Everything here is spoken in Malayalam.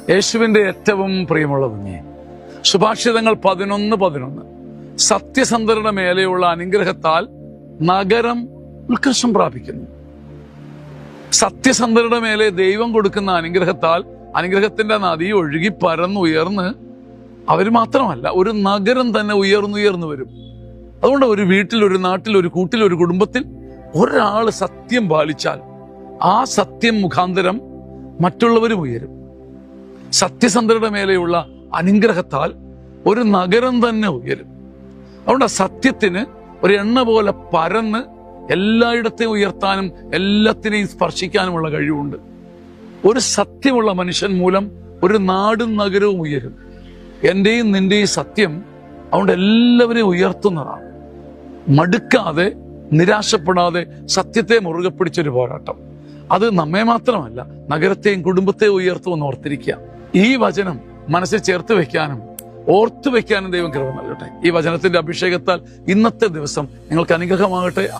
യേശുവിന്റെ ഏറ്റവും പ്രിയമുള്ള കുഞ്ഞെ, സുഭാഷിതങ്ങൾ 11:11 സത്യസന്ധരുടെ മേലെയുള്ള അനുഗ്രഹത്താൽ നഗരം ഉത്കർഷം പ്രാപിക്കുന്നു. സത്യസന്ധരുടെ മേലെ ദൈവം കൊടുക്കുന്ന അനുഗ്രഹത്താൽ അനുഗ്രഹത്തിന്റെ നദി ഒഴുകി പരന്നുയർന്ന് അവര് മാത്രമല്ല, ഒരു നഗരം തന്നെ ഉയർന്നുയർന്നു വരും. അതുകൊണ്ട് ഒരു വീട്ടിൽ, ഒരു നാട്ടിൽ, ഒരു കൂട്ടിൽ, ഒരു കുടുംബത്തിൽ ഒരാള് സത്യം പാലിച്ചാൽ ആ സത്യം മുഖാന്തരം മറ്റുള്ളവരും ഉയരും. സത്യസന്ധരുടെ മേലെയുള്ള അനുഗ്രഹത്താൽ ഒരു നഗരം തന്നെ ഉയരും. അതുകൊണ്ട് ആ സത്യത്തിന് ഒരു എണ്ണ പോലെ പരന്ന് എല്ലായിടത്തെയും ഉയർത്താനും എല്ലാത്തിനെയും സ്പർശിക്കാനുമുള്ള കഴിവുണ്ട്. ഒരു സത്യമുള്ള മനുഷ്യൻ മൂലം ഒരു നാടും നഗരവും ഉയരും. എന്റെയും നിന്റെയും സത്യം അതുകൊണ്ട് എല്ലാവരെയും ഉയർത്തുന്നതാണ്. മടുക്കാതെ, നിരാശപ്പെടാതെ സത്യത്തെ മുറുകെ പിടിച്ചൊരു പോരാട്ടം. അത് നമ്മെ മാത്രമല്ല, നഗരത്തെയും കുടുംബത്തെയും ഉയർത്തുമെന്ന് ഓർത്തിരിക്കുക. ഈ വചനം മനസ്സിൽ ചേർത്ത് വെക്കാനും ഓർത്തു വെക്കാനും ദൈവം കൃപ നൽകട്ടെ. ഈ വചനത്തിന്റെ അഭിഷേകത്താൽ ഇന്നത്തെ ദിവസം നിങ്ങൾക്ക് അനുഗ്രഹമാകട്ടെ.